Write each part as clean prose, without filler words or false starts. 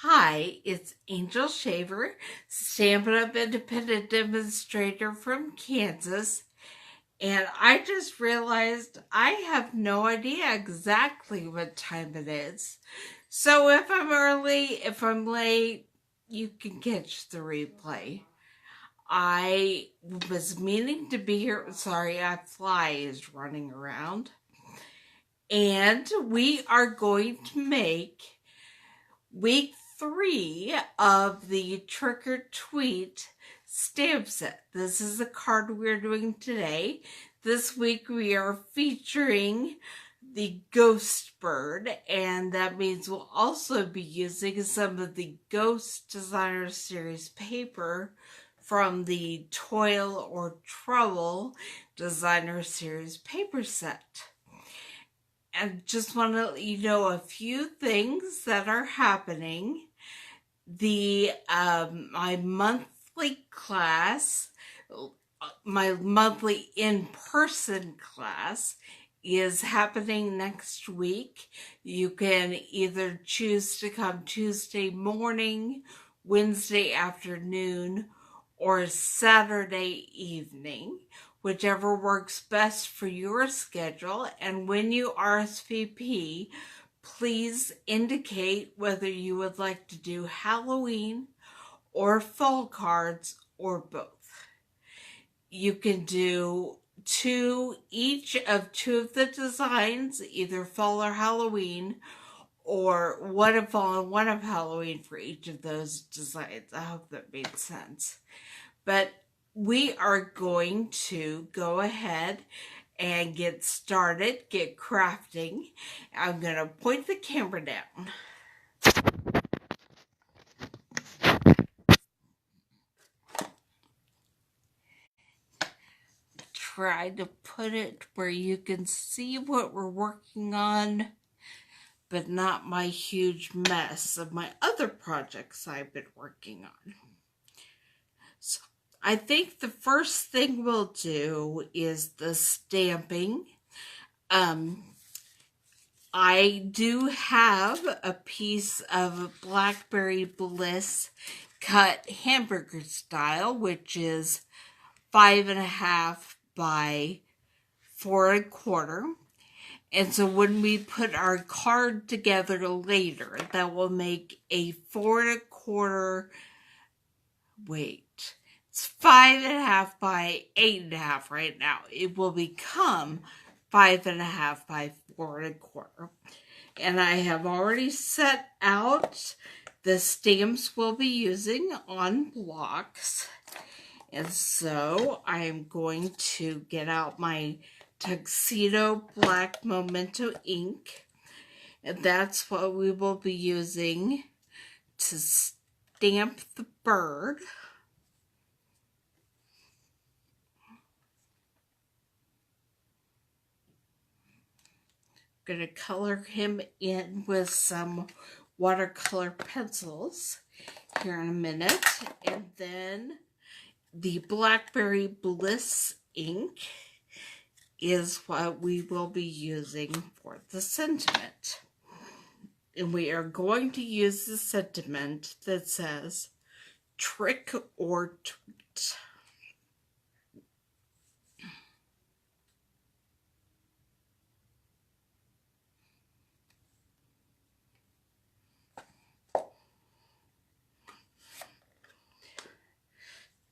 Hi, it's Angel Shaver, Stampin' Up Independent Demonstrator from Kansas, and I just realized I have no idea exactly what time it is. So if I'm early, if I'm late, you can catch the replay. I was meaning to be here. Sorry, a fly is running around. And we are going to make week 3 of the Trick or Treat stamp set. This is the card we're doing today. This week we are featuring the Ghost Bird, and that means we'll also be using some of the Ghost Designer Series paper from the Toil or Trouble Designer Series paper set. And just want to let you know a few things that are happening. My monthly class, my monthly in-person class is happening next week. You can either choose to come Tuesday morning, Wednesday afternoon, or Saturday evening, whichever works best for your schedule. And when you RSVP, please indicate whether you would like to do Halloween or fall cards or both. You can do each of two of the designs, either fall or Halloween, or one of fall and one of Halloween for each of those designs. I hope that made sense. But we are going to go ahead and get started, get crafting. I'm going to point the camera down. Try to put it where you can see what we're working on, but not my huge mess of my other projects I've been working on. So I think the first thing we'll do is the stamping. I do have a piece of Blackberry Bliss cut hamburger style, which is 5.5 by 4.25. And so when we put our card together later, that will make a 4.25. Wait, it's 5.5 by 8.5 right now. It will become 5.5 by 4.25. And I have already set out the stamps we'll be using on blocks. And so I'm going to get out my Tuxedo Black Memento ink. And that's what we will be using to stamp the bird. Going to color him in with some watercolor pencils here in a minute. And then the Blackberry Bliss ink is what we will be using for the sentiment. And we are going to use the sentiment that says trick or treat.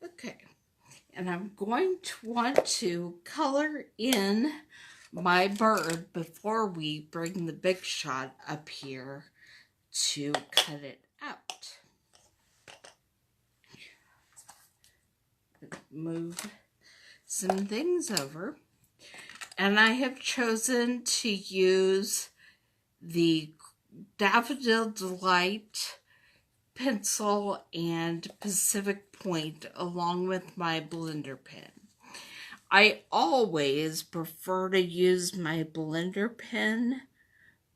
Okay, and I'm going to want to color in my bird before we bring the big shot up here to cut it out. Move some things over, and I have chosen to use the Daffodil Delight pencil and Pacific Point along with my blender pen. I always prefer to use my blender pen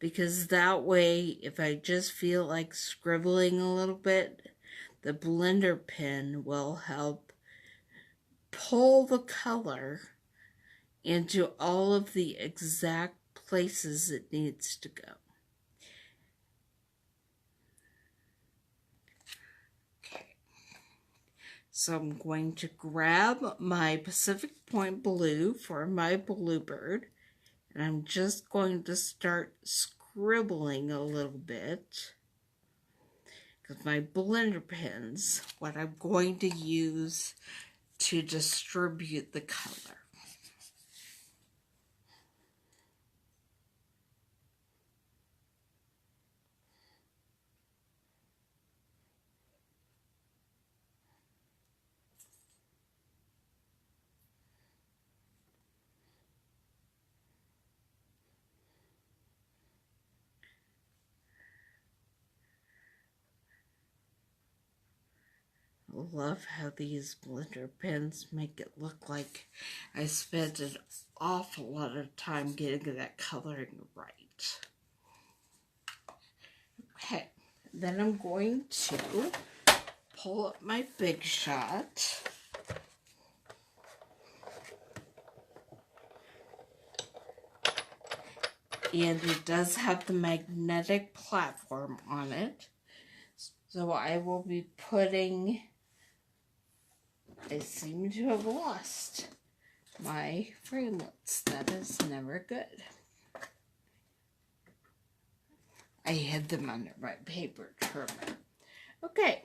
because that way, if I just feel like scribbling a little bit, the blender pen will help pull the color into all of the exact places it needs to go. So I'm going to grab my Pacific Point blue for my bluebird, and I'm just going to start scribbling a little bit, because my blender pen's what I'm going to use to distribute the color. I love how these blender pens make it look like I spent an awful lot of time getting that coloring right. Okay, then I'm going to pull up my Big Shot. And it does have the magnetic platform on it. So I will be putting, I seem to have lost my framelits. That is never good. I hid them under my paper trimmer. Okay,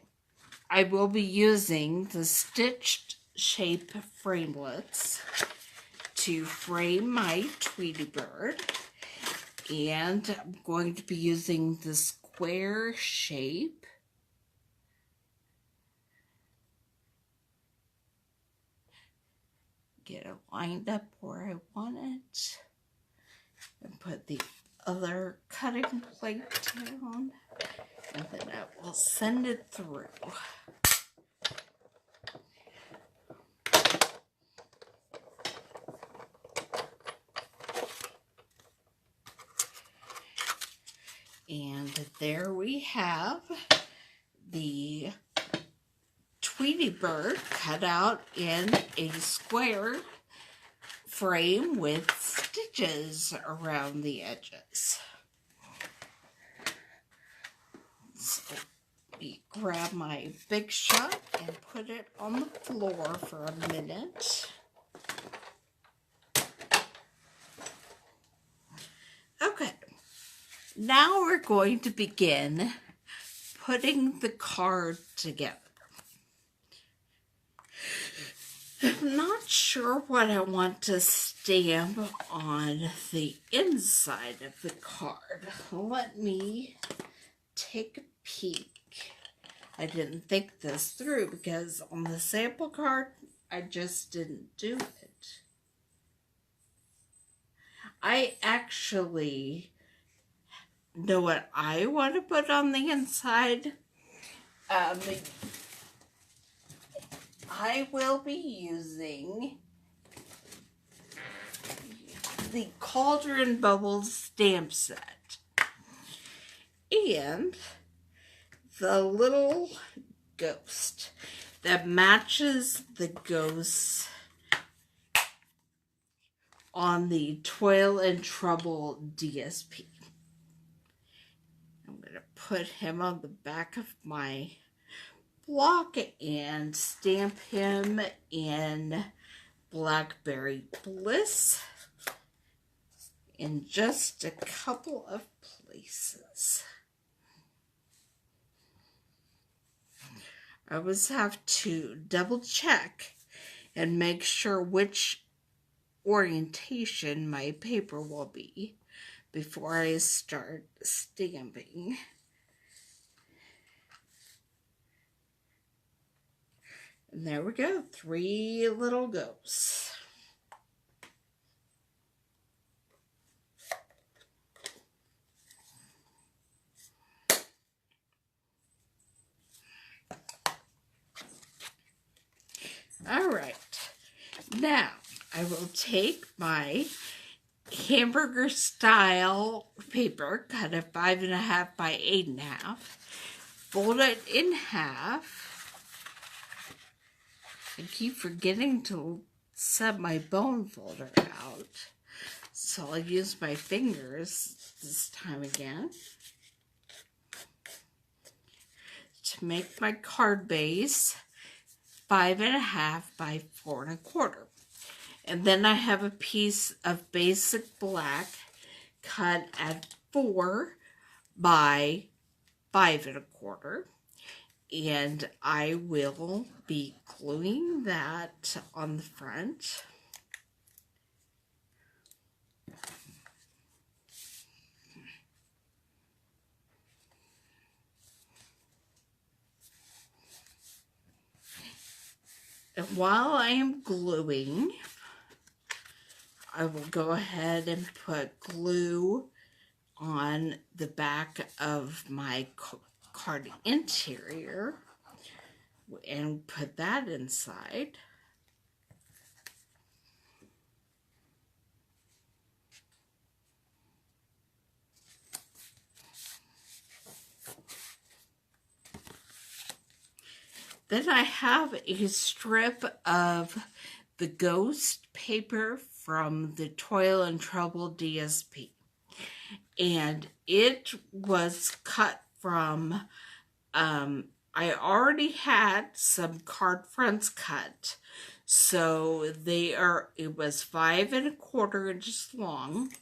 I will be using the stitched shape framelits to frame my Tweety Bird. And I'm going to be using the square shape. Get it lined up where I want it. And put the other cutting plate down. And then I will send it through. And there we have the Tweety Bird cut out in a square frame with stitches around the edges. So we grab my Big Shot and put it on the floor for a minute. Okay, now we're going to begin putting the card together. I'm not sure what I want to stamp on the inside of the card. Let me take a peek. I didn't think this through because on the sample card, I just didn't do it. I actually know what I want to put on the inside. I will be using the Cauldron Bubbles stamp set and the little ghost that matches the ghost on the Toil and Trouble DSP. I'm going to put him on the back of my block and stamp him in Blackberry Bliss in just a couple of places. I always have to double check and make sure which orientation my paper will be before I start stamping. And there we go, 3 little ghosts. All right, now I will take my hamburger style paper, cut at 5.5 by 8.5, fold it in half. I keep forgetting to set my bone folder out, so I'll use my fingers this time again to make my card base 5.5 by 4.25. And then I have a piece of basic black cut at 4 by 5.25. And I will be gluing that on the front. And while I am gluing, I will go ahead and put glue on the back of my card interior and put that inside. Then I have a strip of the ghost paper from the Toil and Trouble DSP. And it was cut from, I already had some card fronts cut. So it was 5.25 inches long.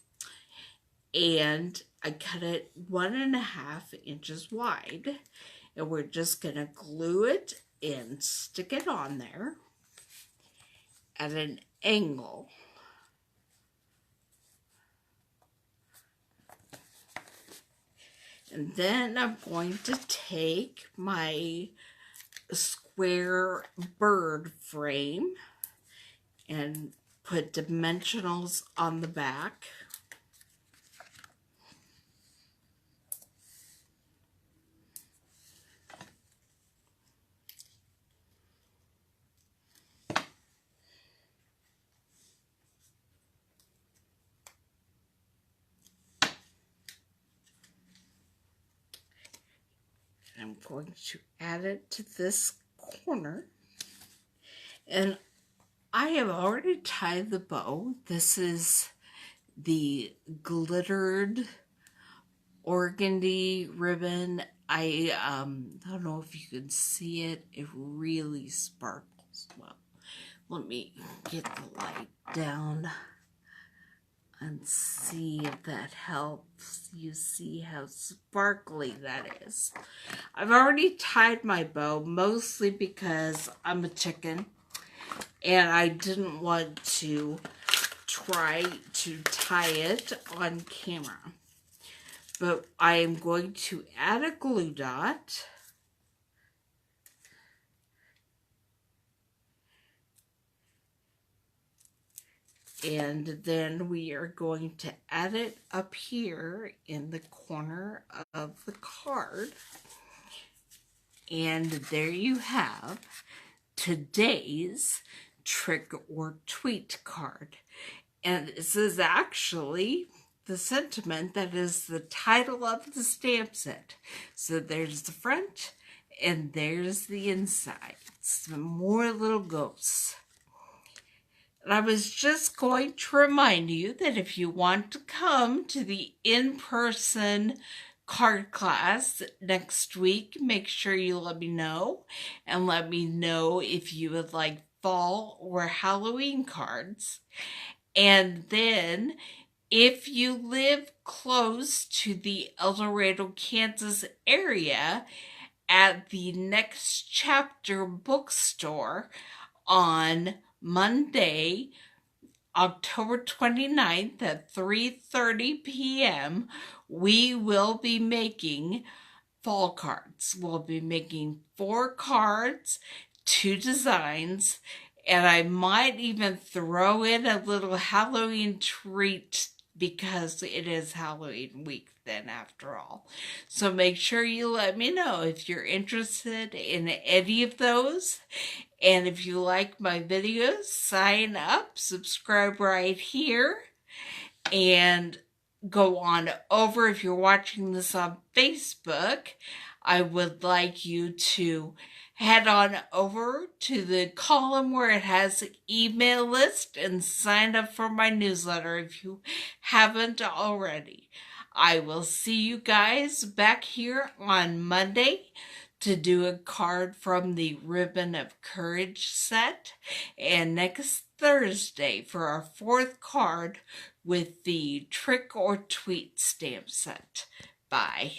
And I cut it 1.5 inches wide. And we're just going to glue it and stick it on there at an angle. And then I'm going to take my square bird frame and put dimensionals on the back. I'm going to add it to this corner. And I have already tied the bow. This is the glittered organdy ribbon. I don't know if you can see it. It really sparkles well. Let me get the light down and see if that helps you see how sparkly that is. I've already tied my bow, mostly because I'm a chicken and I didn't want to try to tie it on camera. But I am going to add a glue dot. And then we are going to add it up here in the corner of the card. And there you have today's trick or treat card. And this is actually the sentiment that is the title of the stamp set. So there's the front and there's the inside. Some more little ghosts. And I was just going to remind you that if you want to come to the in-person card class next week, make sure you let me know. And let me know if you would like fall or Halloween cards. And then if you live close to the El Dorado, Kansas area, at the Next Chapter bookstore on Monday, October 29th at 3:30 p.m., we will be making fall cards. We'll be making 4 cards, 2 designs, and I might even throw in a little Halloween treat because it is Halloween week then after all. So make sure you let me know if you're interested in any of those. And if you like my videos, sign up, subscribe right here, and go on over. If you're watching this on Facebook, I would like you to head on over to the column where it has email list and sign up for my newsletter if you haven't already. I will see you guys back here on Monday to do a card from the Ribbon of Courage set, and next Thursday for our 4th card with the Trick or Tweet stamp set. Bye.